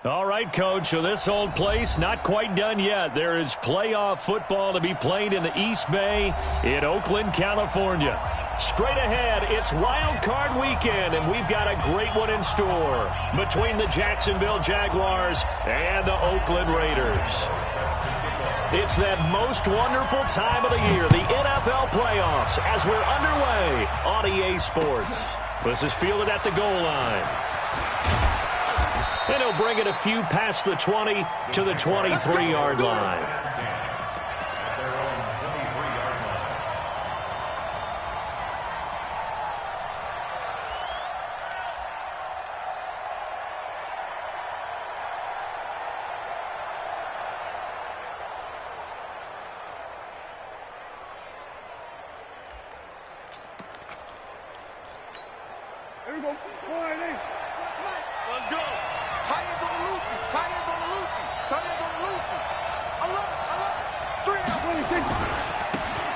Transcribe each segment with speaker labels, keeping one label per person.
Speaker 1: All right, Coach, so this old place not quite done yet. There is playoff football to be played in the East Bay in Oakland, California. Straight ahead, it's Wild Card Weekend, and we've got a great one in store between the Jacksonville Jaguars and the Oakland Raiders. It's that most wonderful time of the year, the NFL playoffs, as we're underway on EA Sports. This is fielded at the goal line. And he'll bring it a few past the 20 to the 23-yard line.
Speaker 2: Here we go.
Speaker 3: Let's go. Tight ends on the loosey. Tight ends on the loosey. Tight ends on the loosey. I love it. 3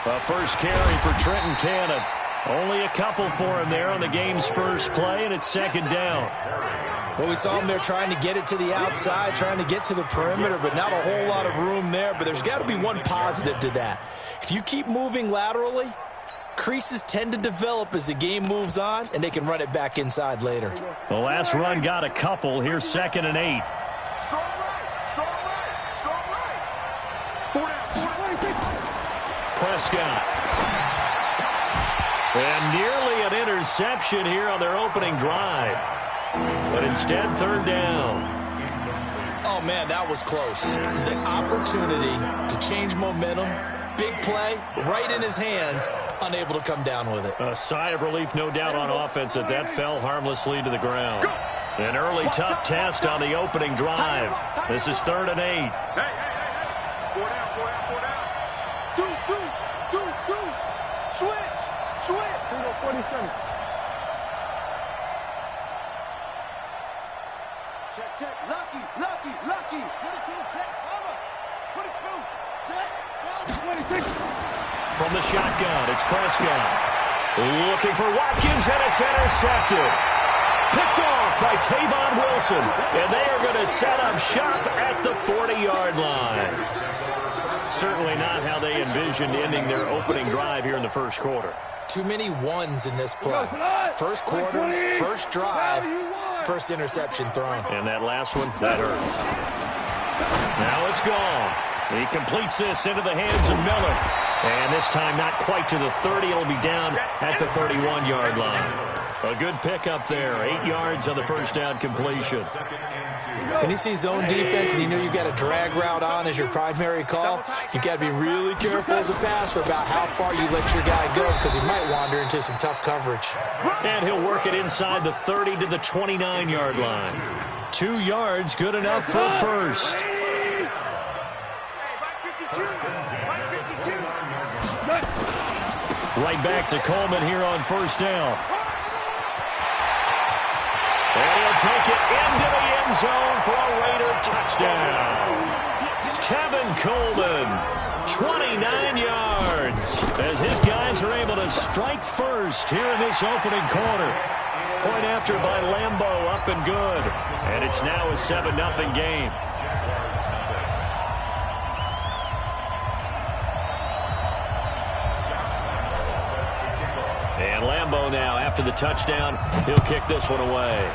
Speaker 3: out.
Speaker 1: A first carry for Trenton Cannon. Only a couple for him there on the game's first play, and it's second down.
Speaker 4: Well, we saw him there trying to get it to the outside, trying to get to the perimeter, but not a whole lot of room there. But there's got to be one positive to that. If you keep moving laterally, creases tend to develop as the game moves on, and they can run it back inside later.
Speaker 1: The last run got a couple. Here's 2nd and 8.
Speaker 3: Strong right. Strong right. Strong right. 4 down.
Speaker 1: Prescott. And nearly an interception here on their opening drive. But instead, 3rd down.
Speaker 4: Oh, man, that was close. The opportunity to change momentum, big play, right in his hands, unable to come down with it.
Speaker 1: A sigh of relief, no doubt, on offense that fell harmlessly to the ground. An early tough test on the opening drive. This is 3rd and 8.
Speaker 3: Hey. 4 down. Deuce. Switch.
Speaker 2: Here we go, 47.
Speaker 3: Check. Lucky. 22. Check. Cover. 22. Check.
Speaker 2: 26.
Speaker 1: From the shotgun, it's Prescott. Looking for Watkins, and it's intercepted. Picked off by Tavon Wilson. And they are going to set up shop at the 40-yard line. Certainly not how they envisioned ending their opening drive here in the first quarter.
Speaker 4: Too many ones in this play. First quarter, first drive, first interception thrown.
Speaker 1: And that last one, that hurts. Now it's gone. He completes this into the hands of Miller. And this time not quite to the 30. It'll be down at the 31-yard line. A good pickup there. 8 yards on the first down completion.
Speaker 4: When you see zone defense and you know you've got a drag route on as your primary call, you've got to be really careful as a passer about how far you let your guy go because he might wander into some tough coverage.
Speaker 1: And he'll work it inside the 30 to the 29-yard line. 2 yards, good enough for a first. Right back to Coleman here on first down. And he'll take it into the end zone for a Raider touchdown. Tevin Coleman, 29 yards, as his guys are able to strike first here in this opening quarter. Point after by Lambeau, up and good. And it's now a 7-0 game. And Lambeau now, after the touchdown, he'll kick this one away.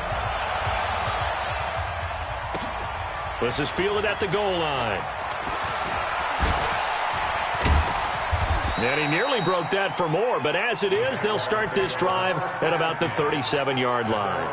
Speaker 1: This is fielded at the goal line. And he nearly broke that for more, but as it is, they'll start this drive at about the 37-yard line.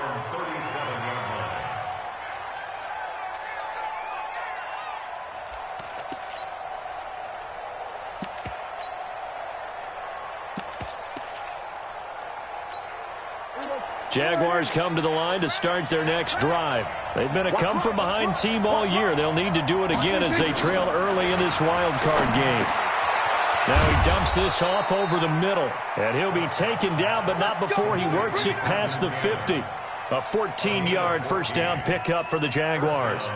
Speaker 1: Jaguars come to the line to start their next drive. They've been a come-from-behind team all year. They'll need to do it again as they trail early in this wild card game. Now he dumps this off over the middle, and he'll be taken down, but not before he works it past the 50. A 14-yard first down pickup for the Jaguars.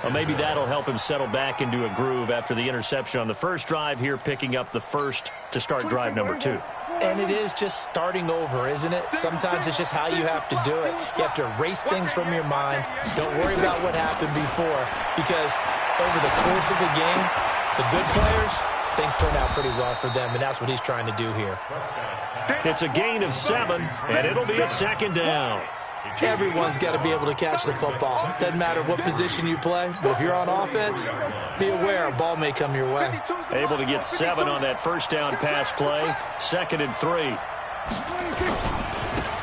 Speaker 1: Well, maybe that'll help him settle back into a groove after the interception on the first drive here, picking up the first to start drive number 2.
Speaker 4: And it is just starting over, isn't it? Sometimes it's just how you have to do it. You have to erase things from your mind. Don't worry about what happened before, because over the course of the game, the good players, things turn out pretty well for them, and that's what he's trying to do here.
Speaker 1: It's a gain of 7, and it'll be a second down.
Speaker 4: Everyone's got to be able to catch the football. Doesn't matter what position you play, but if you're on offense, be aware a ball may come your way.
Speaker 1: Able to get 7 on that first down pass play. 2nd and 3.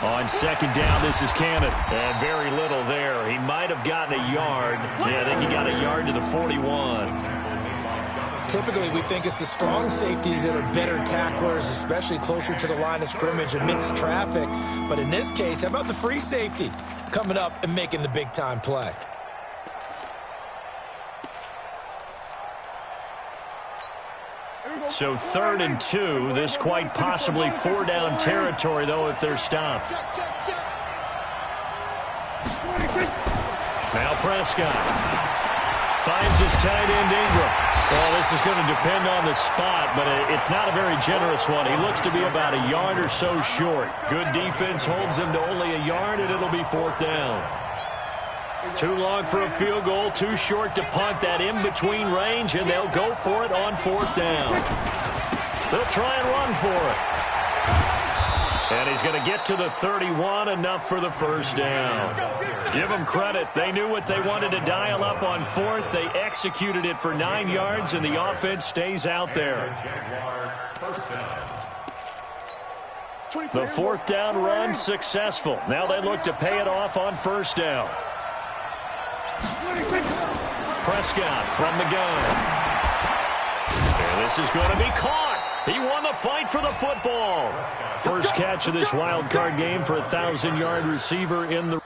Speaker 1: On second down, this is Cannon. And very little there. He might have gotten a yard. Yeah, I think he got a yard to the 41.
Speaker 4: Typically, we think it's the strong safeties that are better tacklers, especially closer to the line of scrimmage amidst traffic. But in this case, how about the free safety coming up and making the big-time play?
Speaker 1: So 3rd and 2. This quite possibly 4-down territory, though, if they're stopped. Now Prescott finds his tight end Ingram. Well, this is going to depend on the spot, but it's not a very generous one. He looks to be about a yard or so short. Good defense holds him to only a yard, and it'll be 4th down. Too long for a field goal, too short to punt. That in-between range, and they'll go for it on 4th down. They'll try and run for it. And he's going to get to the 31, enough for the first down. Give them credit. They knew what they wanted to dial up on 4th. They executed it for 9 yards, and the offense stays out there. The 4th down run successful. Now they look to pay it off on 1st down. Prescott from the gun. And this is going to be caught. He won the fight for the football. First catch of this wild card game for a 1,000-yard receiver in the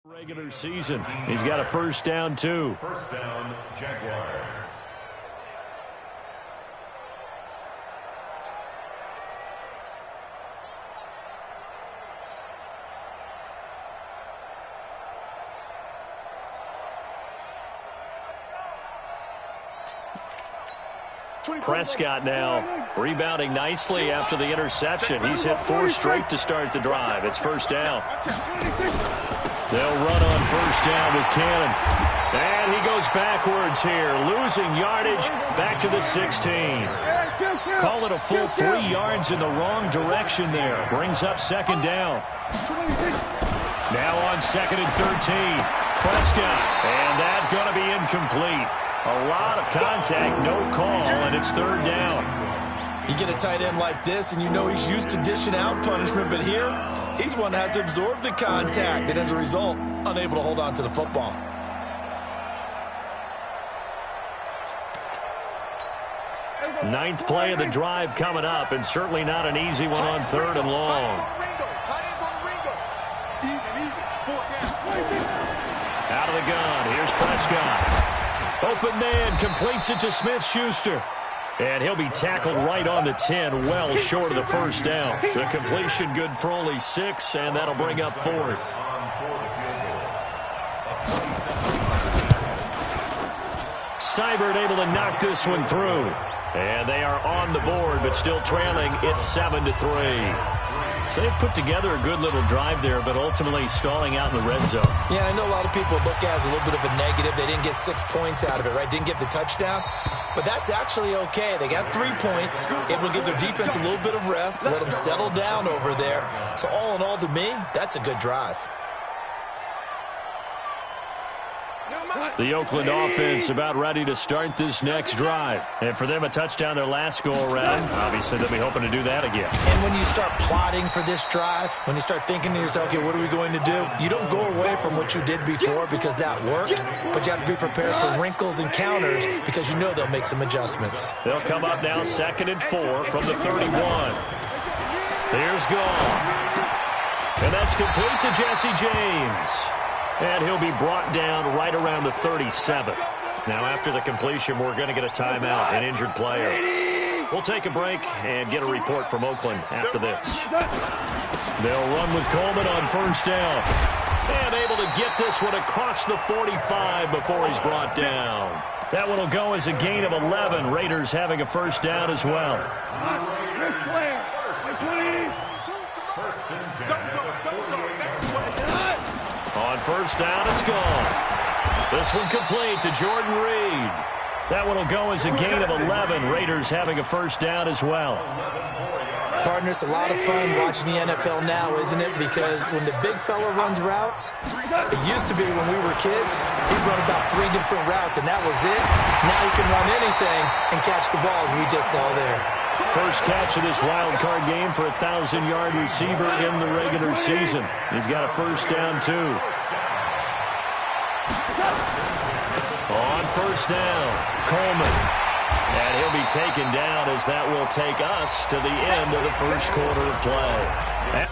Speaker 1: regular season. He's got a first down, too.
Speaker 5: First down, Jaguars.
Speaker 1: Prescott now rebounding nicely after the interception. He's hit 4 straight to start the drive. It's first down. They'll run on first down with Cannon. And he goes backwards here, losing yardage back to the 16. Call it a full 3 yards in the wrong direction there. Brings up second down. Now on 2nd and 13. Prescott. And that's going to be incomplete. A lot of contact, no call, and it's 3rd down.
Speaker 4: You get a tight end like this, and you know he's used to dishing out punishment, but here, he's one that has to absorb the contact, and as a result, unable to hold on to the football.
Speaker 1: Ninth play of the drive coming up, and certainly not an easy one on 3rd and long. Out of the gun, here's Prescott. Open man, completes it to Smith-Schuster. And he'll be tackled right on the 10, well short of the first down. The completion good for only 6, and that'll bring up 4th. Seibert able to knock this one through. And they are on the board, but still trailing. It's 7-3. So they've put together a good little drive there, but ultimately stalling out in the red zone.
Speaker 4: Yeah, I know a lot of people look at it as a little bit of a negative. They didn't get 6 points out of it, right? Didn't get the touchdown. But that's actually okay. They got 3 points. It will give their defense a little bit of rest, let them settle down over there. So all in all, to me, that's a good drive.
Speaker 1: The Oakland offense about ready to start this next drive. And for them, a touchdown their last go-around. Obviously, they'll be hoping to do that again.
Speaker 4: And when you start plotting for this drive, when you start thinking to yourself, okay, what are we going to do? You don't go away from what you did before because that worked, but you have to be prepared for wrinkles and counters because you know they'll make some adjustments.
Speaker 1: They'll come up now 2nd and 4 from the 31. Here's Gall. And that's complete to Jesse James. And he'll be brought down right around the 37. Now, after the completion, we're going to get a timeout, an injured player. We'll take a break and get a report from Oakland after this. They'll run with Coleman on 1st down. And able to get this one across the 45 before he's brought down. That one will go as a gain of 11. Raiders having a 1st down as well. On 1st down, it's gone. This one complete to Jordan Reed. That one will go as a gain of 11. Raiders having a 1st down as well.
Speaker 4: Partners, a lot of fun watching the NFL now, isn't it? Because when the big fella runs routes, it used to be when we were kids, he'd run about 3 different routes, and that was it. Now he can run anything and catch the balls we just saw there.
Speaker 1: First catch of this wild card game for a 1,000-yard receiver in the regular season. He's got a 1st down, too. On 1st down, Coleman. And he'll be taken down as that will take us to the end of the 1st quarter of play.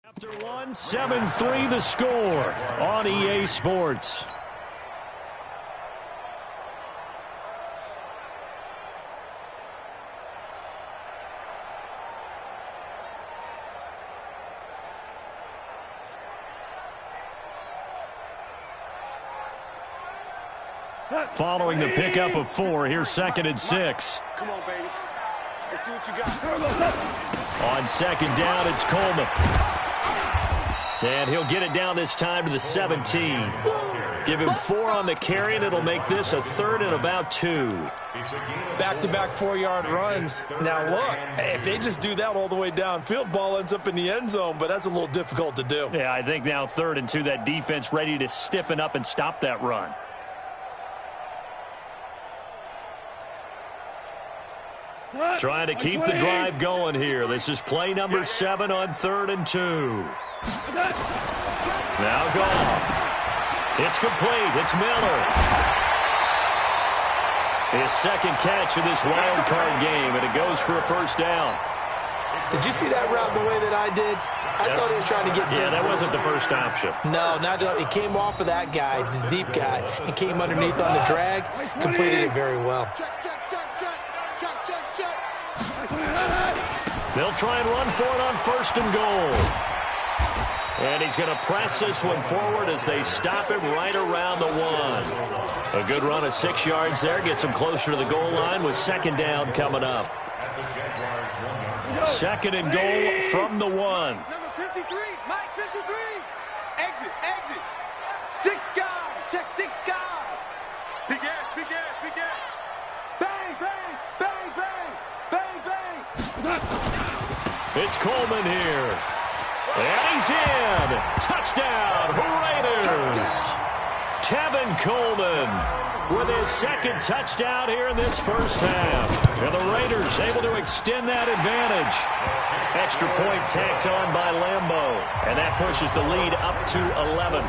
Speaker 1: After one, 7-3 the score on EA Sports. Following the pickup of 4, here's 2nd and 6.
Speaker 3: Come on, baby. Let's see what you got.
Speaker 1: On 2nd down, it's Coleman. And he'll get it down this time to the 17. Give him 4 on the carry, and it'll make this a 3rd and about 2.
Speaker 4: Back-to-back 4-yard runs. Now, look, if they just do that all the way downfield, ball ends up in the end zone, but that's a little difficult to do.
Speaker 1: Yeah, I think now 3rd and 2, that defense ready to stiffen up and stop that run. Trying to keep the drive going here. This is play number 7 on 3rd and 2. Now Goff. It's complete. It's Miller. His 2nd catch of this wild card game, and it goes for a 1st down.
Speaker 4: Did you see that route the way that I did? I thought he was trying to get deep.
Speaker 1: Yeah, that wasn't the first option.
Speaker 4: No, not it came off of that guy, the deep guy, and came underneath on the drag, completed it very well.
Speaker 1: They'll try and run for it on 1st and goal. And he's going to press this one forward as they stop him right around the 1. A good run of 6 yards there. Gets him closer to the goal line with 2nd down coming up. 2nd and goal from the 1.
Speaker 3: Number 53, Mike 53. Exit, exit. 6 guys, check 6 guys. Big ass, big ass, big ass. Bang, bang, bang, bang, bang, bang.
Speaker 1: It's Coleman here. And he's in. Touchdown, Raiders. Tevin Coleman with his second touchdown here in this first half. And the Raiders able to extend that advantage. Extra point tacked on by Lambeau. And that pushes the lead up to 11.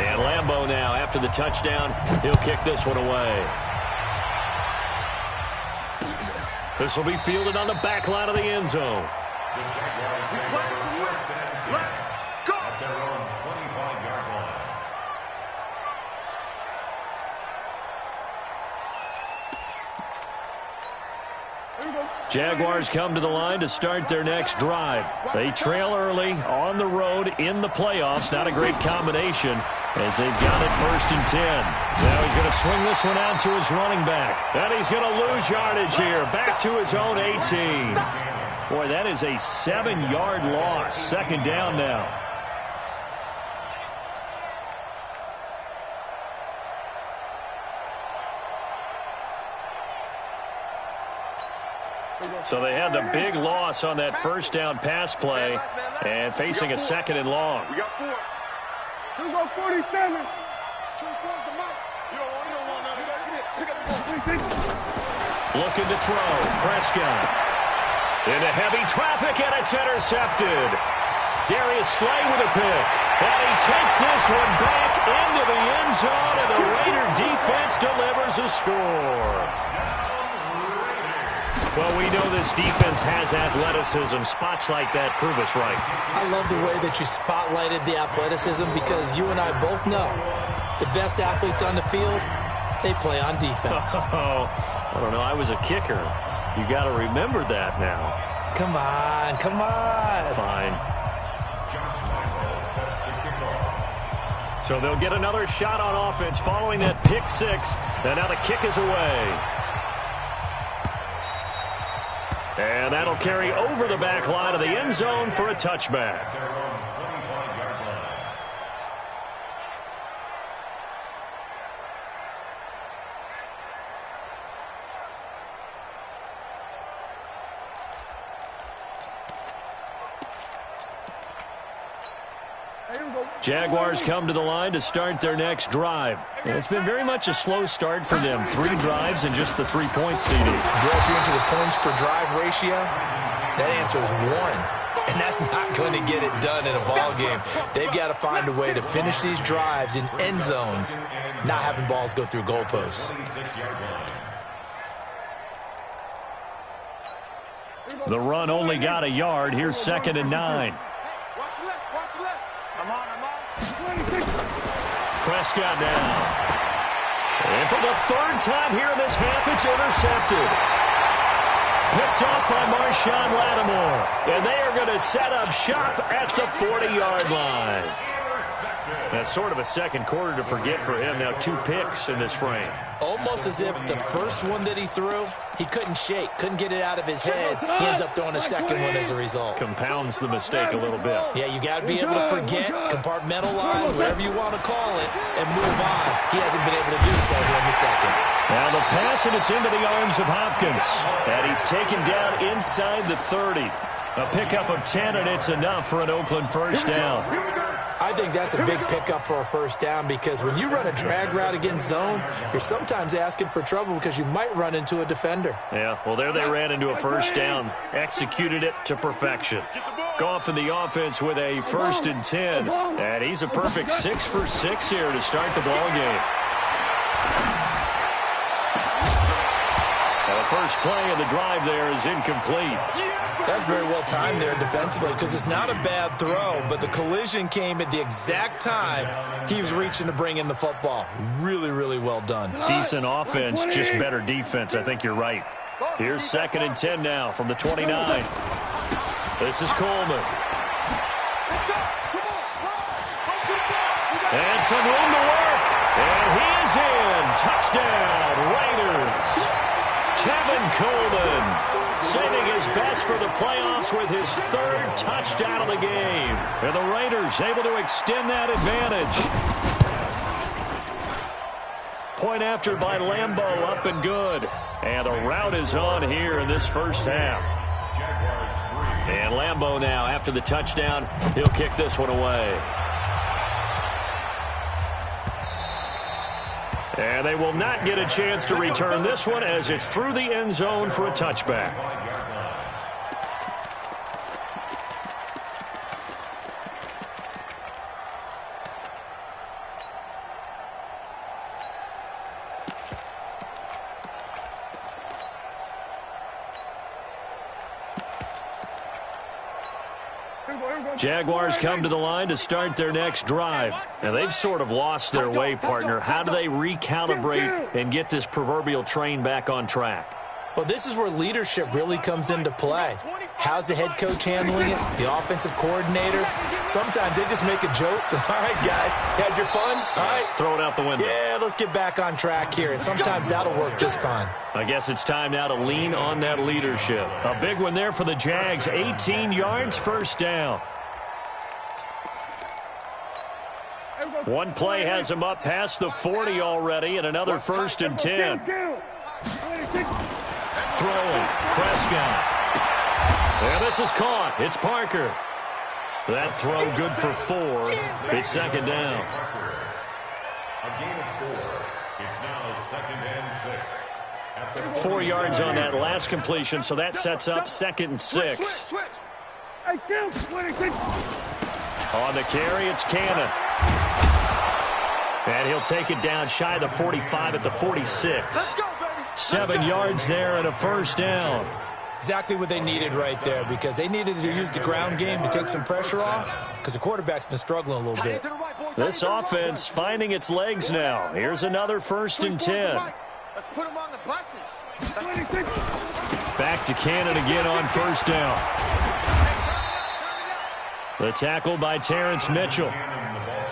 Speaker 1: And Lambeau now, after the touchdown, he'll kick this one away. This will be fielded on the back line of the end zone. Jaguars come to the line to start their next drive. They trail early on the road in the playoffs. Not a great combination as they've got it 1st and 10. Now he's going to swing this one out to his running back. And he's going to lose yardage here. Back to his own 18. Boy, that is a 7-yard loss. 2nd down now. So they had the big loss on that 1st down pass play and facing a 2nd and long.
Speaker 2: We got 4. Here we go, 47.
Speaker 1: Looking to throw. Prescott. Into heavy traffic, and it's intercepted. Darius Slay with a pick. And he takes this one back into the end zone, and the Raider defense delivers a score. Well, we know this defense has athleticism. Spots like that prove us right.
Speaker 4: I love the way that you spotlighted the athleticism because you and I both know the best athletes on the field, they play on defense.
Speaker 1: Oh, I don't know. I was a kicker. You got to remember that now.
Speaker 4: Come on, come on.
Speaker 1: Fine. So they'll get another shot on offense following that pick 6. And now the kick is away. And that'll carry over the back line of the end zone for a touchback. Jaguars come to the line to start their next drive. And it's been very much a slow start for them. 3 drives and just the 3-point seeding.
Speaker 4: Brought you into the points per drive ratio? That answer is 1. And that's not going to get it done in a ball game. They've got to find a way to finish these drives in end zones, not having balls go through goalposts.
Speaker 1: The run only got a yard. Here's 2nd and 9. Prescott now. And for the 3rd time here in this half, it's intercepted. Picked off by Marshawn Lattimore. And they are going to set up shop at the 40-yard line. That's sort of a second quarter to forget for him. Now 2 picks in this frame.
Speaker 4: Almost as if the first one that he threw, he couldn't shake, couldn't get it out of his head. He ends up throwing a second one as a result.
Speaker 1: Compounds the mistake a little bit.
Speaker 4: Yeah, you got to be able to forget, compartmentalize, whatever you want to call it, and move on. He hasn't been able to do so here in the second.
Speaker 1: Now the pass, and it's into the arms of Hopkins. And he's taken down inside the 30. A pickup of 10, and it's enough for an Oakland 1st down.
Speaker 4: I think that's a big pickup for a 1st down because when you run a drag route against zone, you're sometimes asking for trouble because you might run into a defender.
Speaker 1: Yeah, well, there they ran into a 1st down. Executed it to perfection. Goff in the offense with a 1st and 10. And he's a perfect 6 for 6 here to start the ball game. The first play of the drive there is incomplete.
Speaker 4: That's very well timed there defensively because it's not a bad throw, but the collision came at the exact time he was reaching to bring in the football. Really, really well done.
Speaker 1: Decent offense, just better defense. I think you're right. Here's 2nd and 10 now from the 29. This is Coleman. And some room to work. And he is in. Touchdown, Raiders. Tevin Coleman saving his best for the playoffs with his 3rd touchdown of the game. And the Raiders able to extend that advantage. Point after by Lambeau, up and good. And the route is on here in this first half.
Speaker 5: Jaguars 3.
Speaker 1: And Lambeau now, after the touchdown, he'll kick this one away. And they will not get a chance to return this one as it's through the end zone for a touchback. Jaguars come to the line to start their next drive. Now, they've sort of lost their way, partner. How do they recalibrate and get this proverbial train back on track?
Speaker 4: Well, this is where leadership really comes into play. How's the head coach handling it? The offensive coordinator? Sometimes they just make a joke. All right, guys, had your fun? All right.
Speaker 1: Throw it out the window.
Speaker 4: Yeah, let's get back on track here. And sometimes that'll work just fine.
Speaker 1: I guess it's time now to lean on that leadership. A big one there for the Jags. 18 yards, first down. One play has him up past the 40 already, and another 1st and 10. Throwing, Prescott. And this is caught. It's Parker. That throw good for 4. It's second down.
Speaker 5: A gain of 4. It's now 2nd and 6.
Speaker 1: 4 yards on that last completion, so that sets up 2nd and 6. On the carry, it's Cannon. And he'll take it down shy of the 45 at the 46. 7 yards there and a first down.
Speaker 4: Exactly what they needed right there, because they needed to use the ground game to take some pressure off, because the quarterback's been struggling a little bit.
Speaker 1: This offense finding its legs now. Here's another 1st and 10.
Speaker 3: Let's put them on the buses.
Speaker 1: Back to Cannon again on first down. The tackle by Terrence Mitchell.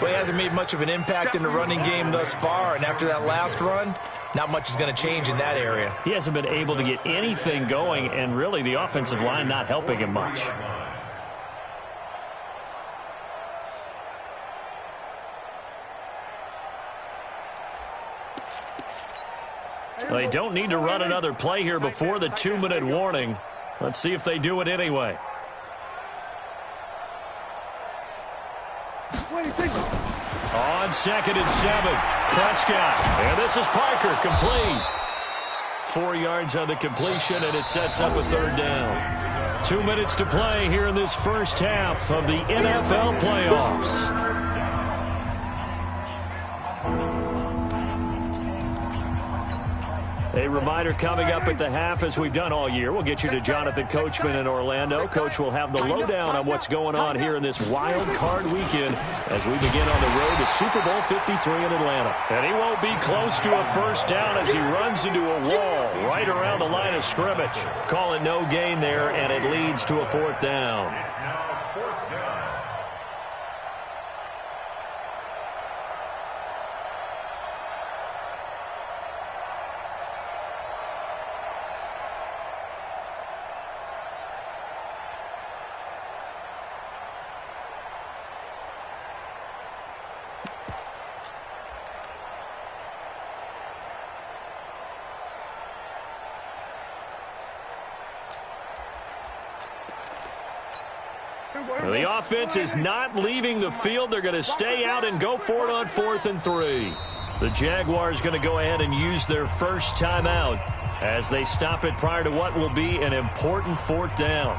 Speaker 4: Well, he hasn't made much of an impact in the running game thus far, and after that last run, not much is going to change in that area.
Speaker 1: He hasn't been able to get anything going, and really the offensive line not helping him much. They don't need to run another play here before the 2-minute warning. Let's see if they do it anyway. On 2nd and 7, Prescott. And this is Parker, complete. 4 yards on the completion, and it sets up a 3rd down. 2 minutes to play here in this first half of the NFL playoffs. A reminder coming up at the half, as we've done all year. We'll get you to Jonathan Coachman in Orlando. Coach will have the lowdown on what's going on here in this wild card weekend as we begin on the road to Super Bowl 53 in Atlanta. And he won't be close to a first down as he runs into a wall right around the line of scrimmage. Call it no gain there, and it leads to a 4th down.
Speaker 5: It's now 4th down.
Speaker 1: The offense is not leaving the field. They're going to stay out and go for it on 4th and 3. The Jaguars going to go ahead and use their first timeout as they stop it prior to what will be an important 4th down.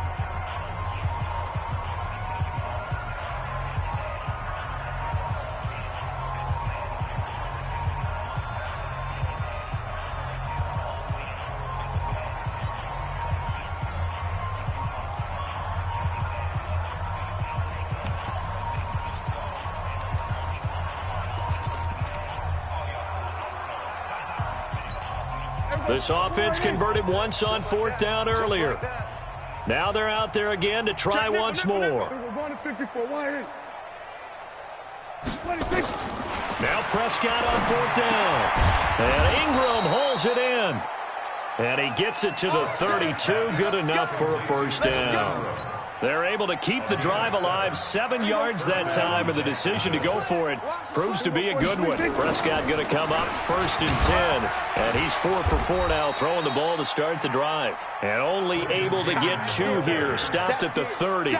Speaker 1: This offense converted once on 4th down earlier. Now they're out there again to try once more. Now Prescott on 4th down. And Ingram holds it in. And he gets it to the 32. Good enough for a first down. They're able to keep the drive alive, 7 yards that time, and the decision to go for it proves to be a good one. Prescott going to come up 1st and 10, and he's 4 for 4 now, throwing the ball to start the drive. And only able to get 2 here, stopped at the 30.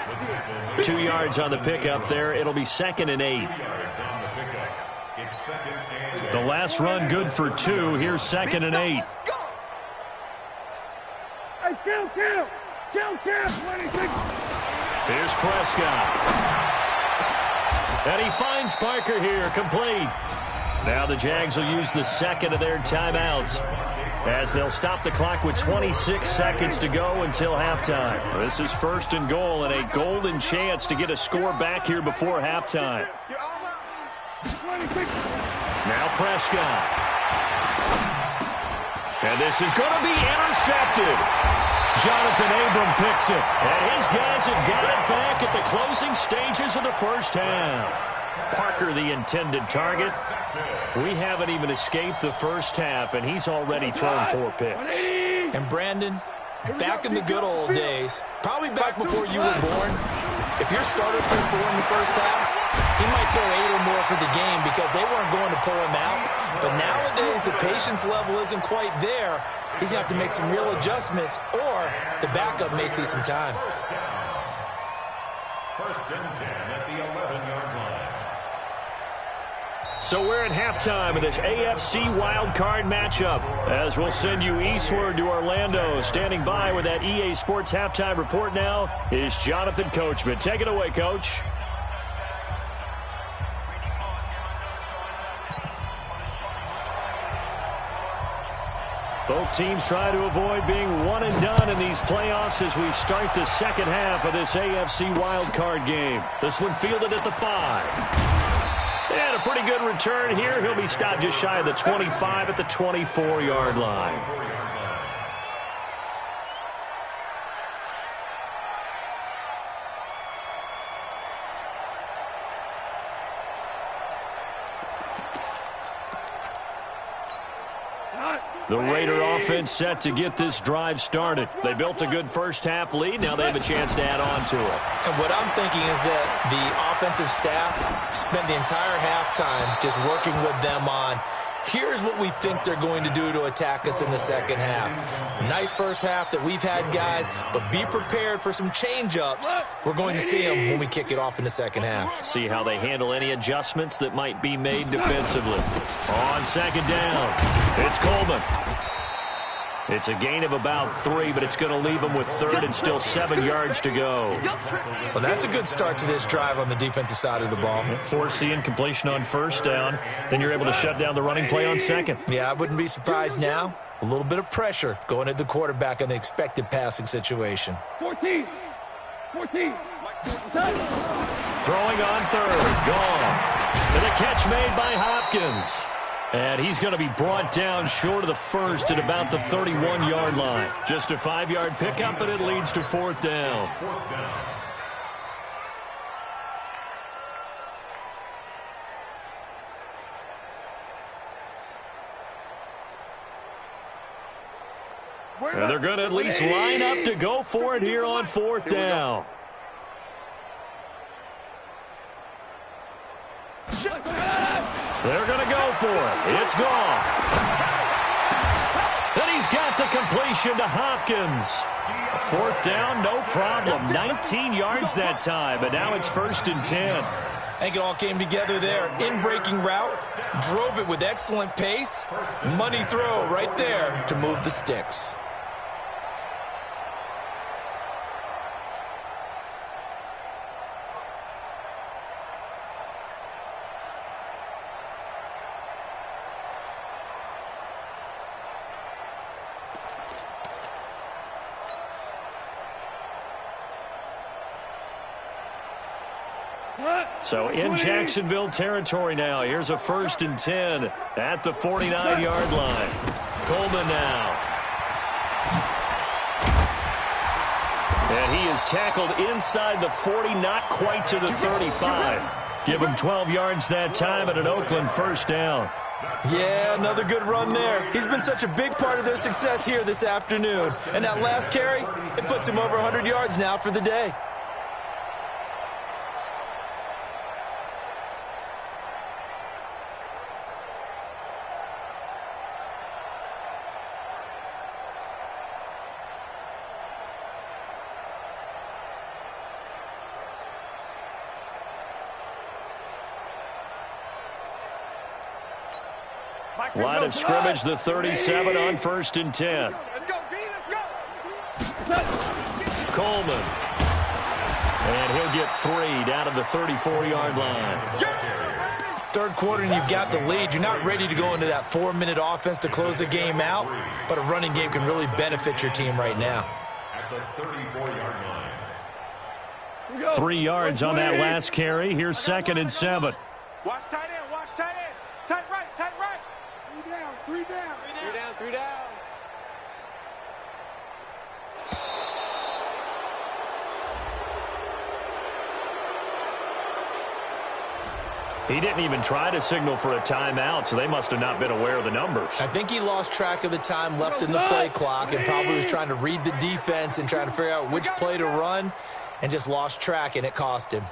Speaker 1: 2 yards on the pickup there. It'll be 2nd and 8. The last run good for 2. Here's 2nd and 8.
Speaker 2: Hey, kill. 26.
Speaker 1: Here's Prescott. And he finds Parker here, complete. Now the Jags will use the second of their timeouts as they'll stop the clock with 26 seconds to go until halftime. This is 1st and goal and a golden chance to get a score back here before halftime. Now Prescott. And this is going to be intercepted. Jonathan Abram picks it, and his guys have got it back at the closing stages of the first half. Parker, the intended target. We haven't even escaped the first half, and he's already thrown 4 picks.
Speaker 4: And Brandon, back in the good old days, probably back before you were born, if your starter threw 4 in the first half, he might throw 8 or more for the game because they weren't going to pull him out. But nowadays, the patience level isn't quite there. He's going to have to make some real adjustments, or the backup may see some time.
Speaker 5: 1st and 10 at the 11-yard line.
Speaker 1: So we're at halftime of this AFC wildcard matchup as we'll send you eastward to Orlando. Standing by with that EA Sports halftime report now is Jonathan Coachman. Take it away, Coach. Both teams try to avoid being one and done in these playoffs as we start the second half of this AFC wildcard game. This one fielded at the 5. And a pretty good return here. He'll be stopped just shy of the 25 at the 24-yard line. The Raider offense set to get this drive started. They built a good first half lead. Now they have a chance to add on to it.
Speaker 4: And what I'm thinking is that the offensive staff spent the entire halftime just working with them on, here's what we think they're going to do to attack us in the second half. Nice first half that we've had, guys, but be prepared for some change-ups. We're going to see them when we kick it off in the second half.
Speaker 1: See how they handle any adjustments that might be made defensively. On second down, it's Coleman. It's a gain of about 3, but it's going to leave them with 3rd and still 7 yards to go.
Speaker 4: Well, that's a good start to this drive on the defensive side of the ball.
Speaker 1: Force the incompletion on 1st down. Then you're able to shut down the running play on 2nd.
Speaker 4: Yeah, I wouldn't be surprised now. A little bit of pressure going at the quarterback in the expected passing situation.
Speaker 2: 14.
Speaker 1: Throwing on 3rd. Gone. And a catch made by Hopkins. And he's going to be brought down short of the 1st at about the 31-yard line. Just a 5-yard pickup, and it leads to 4th down. And they're going to at least line up to go for it here on 4th down. They're going to go for it. It's gone. And he's got the completion to Hopkins. 4th down, no problem. 19 yards that time, but now it's 1st and 10.
Speaker 4: I think it all came together there. In-breaking route, drove it with excellent pace. Money throw right there to move the sticks.
Speaker 1: So in Jacksonville territory now. Here's a 1st and 10 at the 49-yard line. Coleman now. And he is tackled inside the 40, not quite to the 35. Give him 12 yards that time at an Oakland 1st down.
Speaker 4: Yeah, another good run there. He's been such a big part of their success here this afternoon. And that last carry, it puts him over 100 yards now for the day.
Speaker 1: Line of scrimmage, the 37 on 1st and 10.
Speaker 3: Let's go, D, let's go.
Speaker 1: Coleman. And he'll get 3 down to the 34-yard line.
Speaker 4: Third quarter and you've got the lead. You're not ready to go into that 4-minute offense to close the game out, but a running game can really benefit your team right now.
Speaker 5: At the 34-yard line.
Speaker 1: 3 yards on that last carry. Here's 2nd and 7.
Speaker 3: Watch tight end, watch tight end. Tight right, tight right.
Speaker 2: 3 down, 3 down.
Speaker 3: 3 down, 3 down.
Speaker 1: He didn't even try to signal for a timeout, so they must have not been aware of the numbers.
Speaker 4: I think he lost track of the time left in the play clock and probably was trying to read the defense and trying to figure out which play to run and just lost track, and it cost him.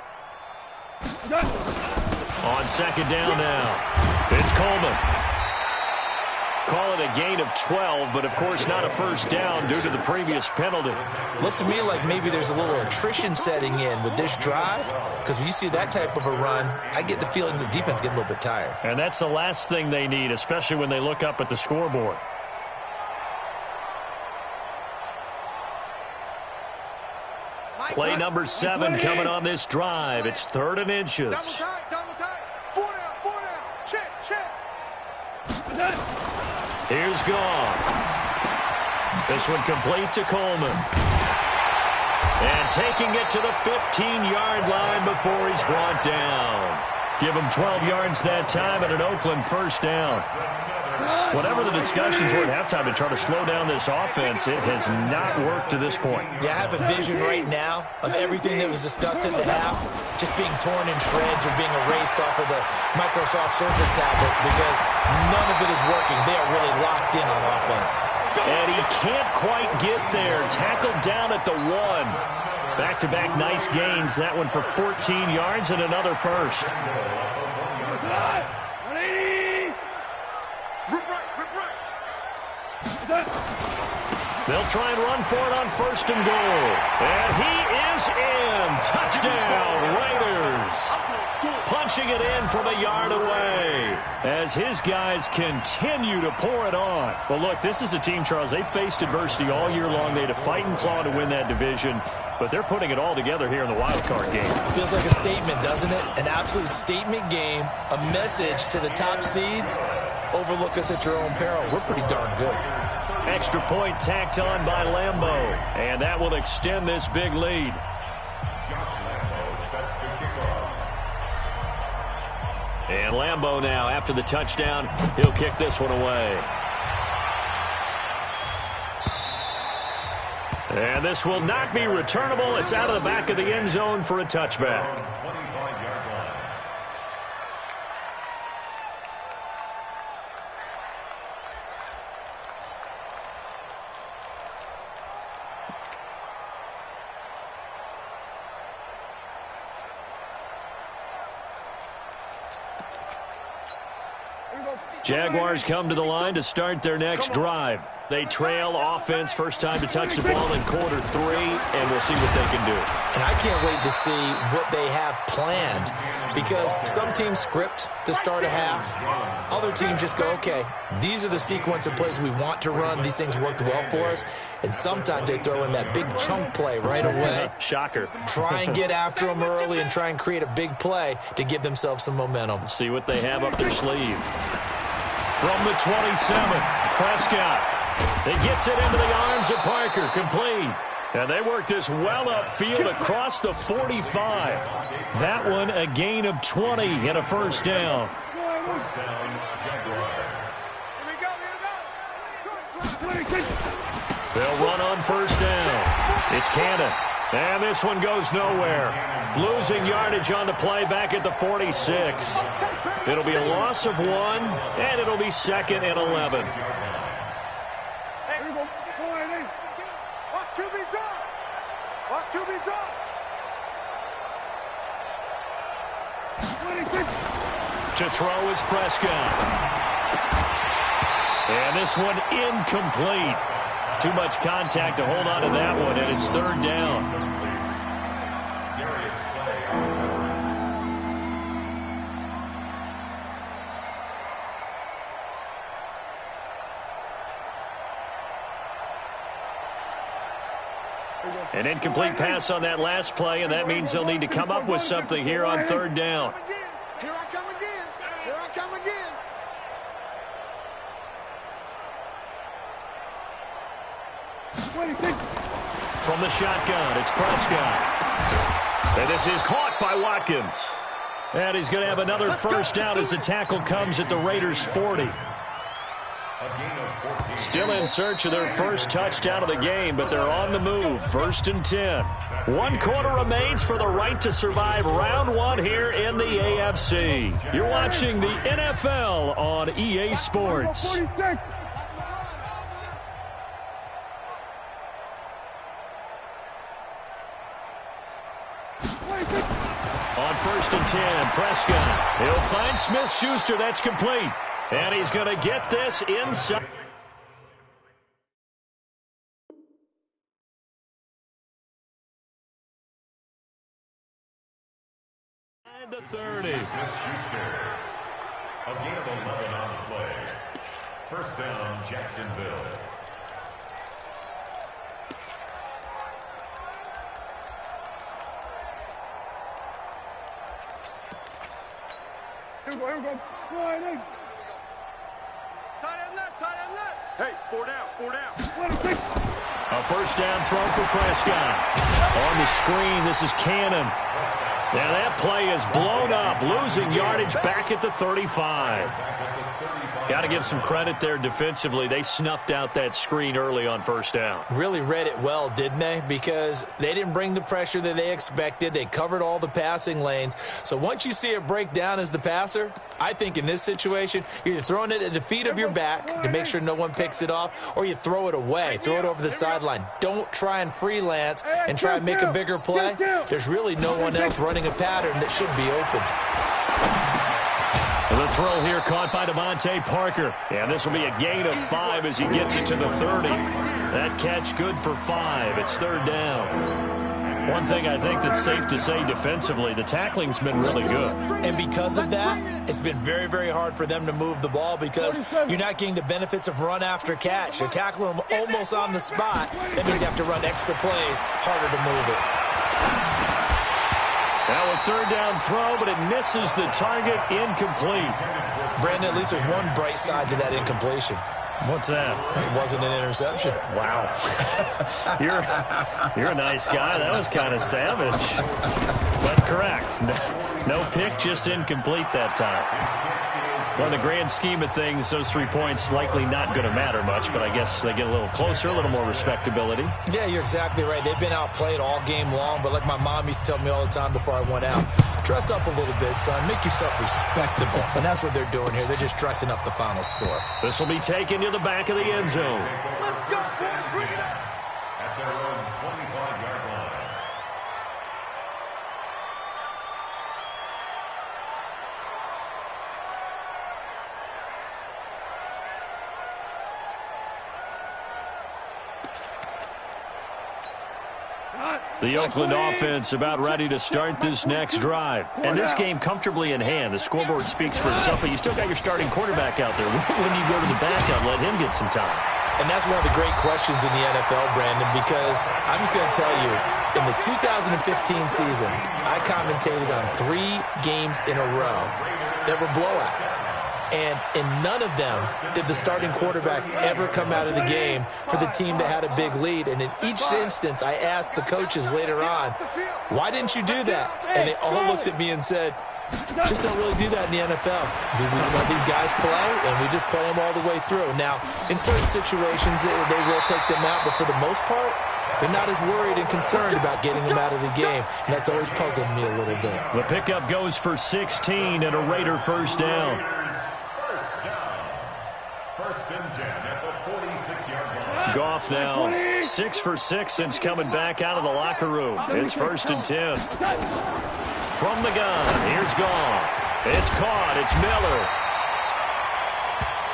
Speaker 1: On 2nd down now, it's Coleman. Call it a gain of 12, but of course not a first down due to the previous penalty.
Speaker 4: Looks to me like maybe there's a little attrition setting in with this drive, because when you see that type of a run, I get the feeling the defense getting a little bit tired.
Speaker 1: And that's the last thing they need, especially when they look up at the scoreboard. Play number 7 coming on this drive. It's 3rd and inches.
Speaker 3: Double tight, double tight. 4 down, check, check.
Speaker 1: Here's Goff. This one complete to Coleman. And taking it to the 15-yard line before he's brought down. Give him 12 yards that time and an Oakland first down. Whatever the discussions were at halftime to try to slow down this offense, it has not worked to this point.
Speaker 4: Yeah, I have a vision right now of everything that was discussed at the half just being torn in shreds or being erased off of the Microsoft Surface tablets because none of it is working. They are really locked in on offense.
Speaker 1: And he can't quite get there. Tackled down at the 1. Back-to-back nice gains. That one for 14 yards and another first. They'll try and run for it on 1st and goal. And he is in. Touchdown, Raiders. Punching it in from a yard away as his guys continue to pour it on. Well, look, this is a team, Charles, they faced adversity all year long. They had to fight and claw to win that division, but they're putting it all together here in the wild card game.
Speaker 4: Feels like a statement, doesn't it? An absolute statement game, a message to the top seeds. Overlook us at your own peril. We're pretty darn good.
Speaker 1: Extra point tacked on by Lambo, and that will extend this big lead. And Lambo now, after the touchdown, he'll kick this one away. And this will not be returnable. It's out of the back of the end zone for a touchback. Jaguars come to the line to start their next drive. They trail offense, first time to touch the ball in quarter 3, and we'll see what they can do.
Speaker 4: And I can't wait to see what they have planned, because some teams script to start a half. Other teams just go, okay, these are the sequence of plays we want to run. These things worked well for us. And sometimes they throw in that big chunk play right away.
Speaker 1: Shocker.
Speaker 4: Try and get after them early and try and create a big play to give themselves some momentum.
Speaker 1: See what they have up their sleeve. From the 27, Prescott. It gets it into the arms of Parker, complete. And they work this well upfield across the 45. That one a gain of 20 and a first down.
Speaker 5: First down, Jaguars.
Speaker 1: They'll run on first down. It's Cannon. And this one goes nowhere. Losing yardage on the play back at the 46. It'll be a loss of 1, and it'll be 2nd and 11.
Speaker 3: Watch QB drop. Watch QB drop.
Speaker 1: To throw is Prescott. And this one incomplete. Too much contact to hold on to that one, and it's 3rd down. An incomplete pass on that last play, and that means they'll need to come up with something here on third down.
Speaker 2: Here I come again. Here I come again.
Speaker 1: From the shotgun, it's Prescott. And this is caught by Watkins. And he's going to have another first down as the tackle comes at the Raiders' 40. Still in search of their first touchdown of the game, but they're on the move. 1st and 10. 1 quarter remains for the right to survive round 1 here in the AFC. You're watching the NFL on EA Sports. On 1st and 10, Prescott. He'll find Smith-Schuster. That's complete. And he's going to get this inside. To 30.
Speaker 5: Smith-Schuster. A gain of 11 on the play. First down, Jacksonville.
Speaker 2: Here we go. Sliding.
Speaker 3: Tight end left. Hey, 4 down.
Speaker 1: A first down throw for Prescott. On the screen, this is Cannon. Now that play is blown up, losing yardage back at the 35. Got to give some credit there defensively. They snuffed out that screen early on first down.
Speaker 4: Really read it well, didn't they? Because they didn't bring the pressure that they expected. They covered all the passing lanes. So once you see it break down as the passer, I think in this situation, you're either throwing it at the feet of your back to make sure no one picks it off, or you throw it away, throw it over the sideline. Don't try and freelance and try and make a bigger play. There's really no one else running a pattern that should be open.
Speaker 1: The throw here caught by Devontae Parker. And this will be a gain of 5 as he gets it to the 30. That catch good for 5. It's 3rd down. One thing I think that's safe to say defensively, the tackling's been really good.
Speaker 4: And because of that, it's been very, very hard for them to move the ball because you're not getting the benefits of run after catch. They're tackling them almost on the spot. That means you have to run extra plays, harder to move it.
Speaker 1: Now a 3rd down throw, but it misses the target, incomplete.
Speaker 4: Brandon, at least there's one bright side to that incompletion.
Speaker 1: What's that?
Speaker 4: It wasn't an interception.
Speaker 1: Wow. You're a nice guy. That was kind of savage. But correct. No pick, just incomplete that time. Well, in the grand scheme of things, those 3 points likely not going to matter much, but I guess they get a little closer, a little more respectability.
Speaker 4: Yeah, you're exactly right. They've been outplayed all game long, but like my mom used to tell me all the time before I went out, dress up a little bit, son. Make yourself respectable. And that's what they're doing here. They're just dressing up the final score.
Speaker 1: This will be taken to the back of the end zone.
Speaker 3: Let's go, Sport. Bring it up.
Speaker 5: At their own 25-yard line.
Speaker 1: The Oakland offense about ready to start this next drive. And this game comfortably in hand. The scoreboard speaks for itself, but you still got your starting quarterback out there. When you go to the backup, let him get some time.
Speaker 4: And that's one of the great questions in the NFL, Brandon, because I'm just going to tell you, in the 2015 season, I commentated on 3 games in a row that were blowouts. And in none of them did the starting quarterback ever come out of the game for the team that had a big lead. And in each instance, I asked the coaches later on, why didn't you do that? And they all looked at me and said, just don't really do that in the NFL. We let these guys play, and we just play them all the way through. Now, in certain situations, they will take them out, but for the most part, they're not as worried and concerned about getting them out of the game, and that's always puzzled me a little bit.
Speaker 1: The pickup goes for 16 and a Raider first down.
Speaker 5: First and 10 at the 46-yard line.
Speaker 1: Goff now 6 for 6 since coming back out of the locker room. It's 1st and 10. From the gun, here's Goff. It's caught. It's Miller.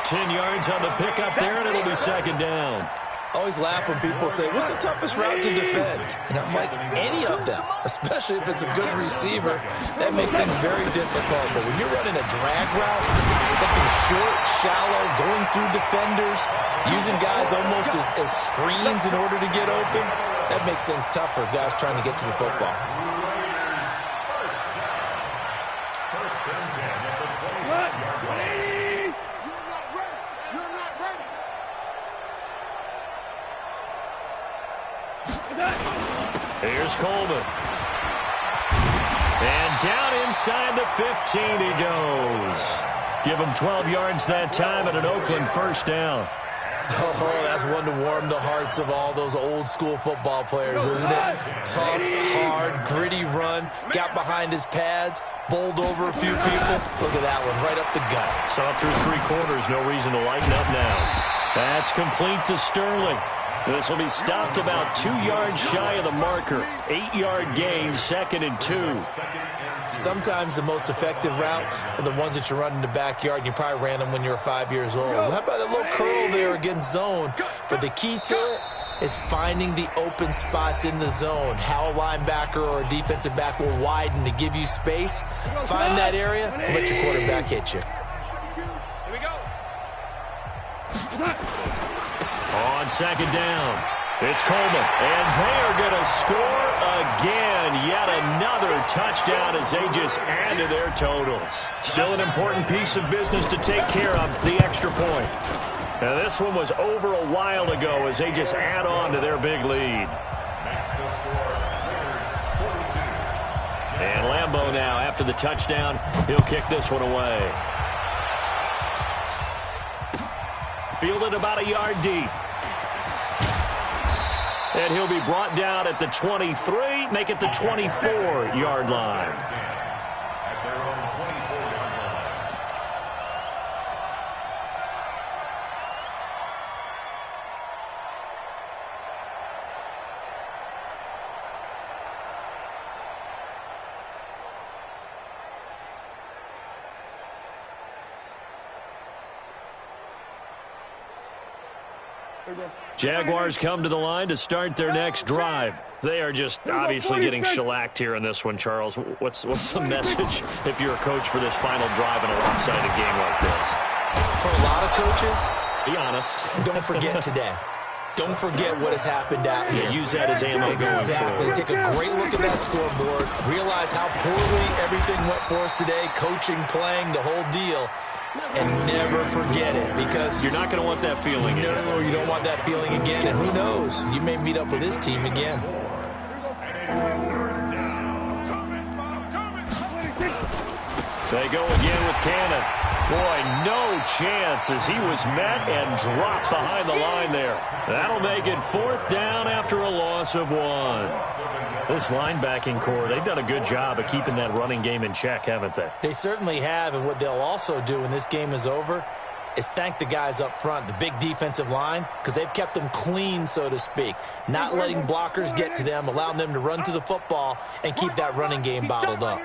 Speaker 1: 10 yards on the pickup there, and it'll be 2nd down.
Speaker 4: I always laugh when people say, what's the toughest route to defend? And I'm like, any of them, especially if it's a good receiver. That makes things very difficult. But when you're running a drag route, something short, shallow, going through defenders, using guys almost as screens in order to get open, That makes things tough for guys trying to get to the football.
Speaker 5: First and 10 at the 21-yard line.
Speaker 2: You're not ready. You're not ready.
Speaker 1: Here's Coleman. And down inside the 15 he goes. Give him 12 yards that time and an Oakland first down.
Speaker 4: Oh, that's one to warm the hearts of all those old school football players, isn't it? Tough, hard, gritty run, got behind his pads, bowled over a few people. Look at that one, right up the gut.
Speaker 1: Saw through 3 quarters, no reason to lighten up now. That's complete to Sterling. This will be stopped about 2 yards shy of the marker. 8-yard gain, 2nd and 2.
Speaker 4: Sometimes the most effective routes are the ones that you run in the backyard, and you probably ran them when you were 5 years old. How about a little curl there against zone? But the key to it is finding the open spots in the zone. How a linebacker or a defensive back will widen to give you space. Find that area and let your quarterback hit you.
Speaker 3: Here we go.
Speaker 1: On 2nd down, it's Coleman, and they are going to score again. Yet another touchdown as they just add to their totals. Still an important piece of business to take care of, the extra point. Now this one was over a while ago as they just add on to their big lead. And Lambeau now, after the touchdown, he'll kick this one away. Fielded about a yard deep. And he'll be brought down at the 23, make it the 24-yard line.
Speaker 5: At their own 24-yard line.
Speaker 1: Jaguars come to the line to start their next drive. They are just obviously getting shellacked here in this one, Charles. What's the message if you're a coach for this final drive in a lopsided game like this?
Speaker 4: For a lot of coaches,
Speaker 1: be honest.
Speaker 4: Don't forget today. Don't forget what has happened out here.
Speaker 1: Yeah, use that as ammo going forward.
Speaker 4: Exactly. Take a great look at that scoreboard. Realize how poorly everything went for us today. Coaching, playing, the whole deal. And never forget it, because
Speaker 1: you're not going to want that feeling again.
Speaker 4: No, you don't want that feeling again. And who knows? You may meet up with this team again.
Speaker 1: They go again with Cannon. Boy, no chance as he was met and dropped behind the line there. That'll make it 4th down after a loss of 1. This linebacking core, they've done a good job of keeping that running game in check, haven't they?
Speaker 4: They certainly have, and what they'll also do when this game is over is thank the guys up front, the big defensive line, because they've kept them clean, so to speak. Not letting blockers get to them, allowing them to run to the football and keep that running game bottled up.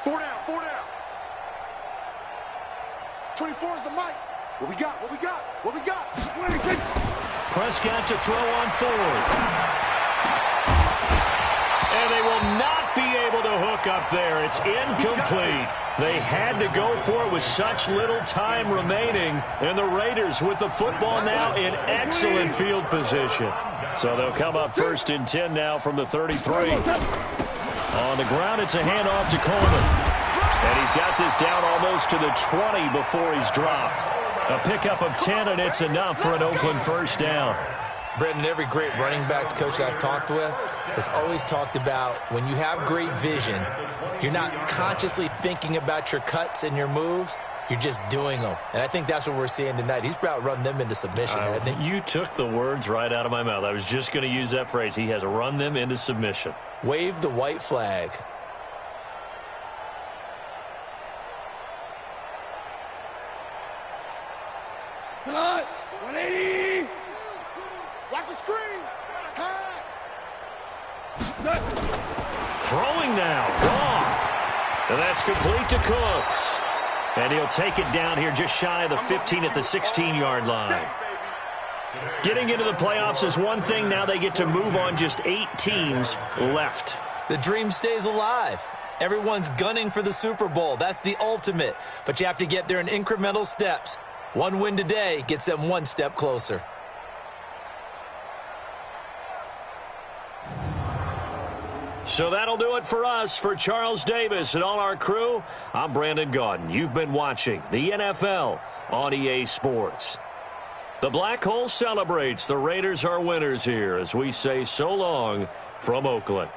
Speaker 2: 4 down, 4 down. 24 is the mic. What we got? What we got? What we got?
Speaker 1: Prescott to throw on 4th. And they will not be able to hook up there. It's incomplete. They had to go for it with such little time remaining. And the Raiders with the football now in excellent field position. So they'll come up 1st and 10 now from the 33. On the ground, it's a handoff to Coleman. And he's got this down almost to the 20 before he's dropped. A pickup of 10, and it's enough for an Oakland first down.
Speaker 4: Brendan, every great running backs coach I've talked with has always talked about when you have great vision, you're not consciously thinking about your cuts and your moves. You're just doing them. And I think that's what we're seeing tonight. He's about run them into submission, hasn't he?
Speaker 1: You took the words right out of my mouth. I was just going to use that phrase. He has run them into submission.
Speaker 4: Wave the white flag.
Speaker 2: Come on. 180. Watch the screen. Pass.
Speaker 1: Throwing now. Off. And that's complete to Cooks. And he'll take it down here just shy of the 15 at the 16-yard line. Getting into the playoffs is one thing. Now they get to move on. Just 8 teams left.
Speaker 4: The dream stays alive. Everyone's gunning for the Super Bowl. That's the ultimate. But you have to get there in incremental steps. One win today gets them one step closer.
Speaker 1: So that'll do it for us. For Charles Davis and all our crew, I'm Brandon Gaudin. You've been watching the NFL on EA Sports. The Black Hole celebrates. The Raiders are winners here as we say so long from Oakland.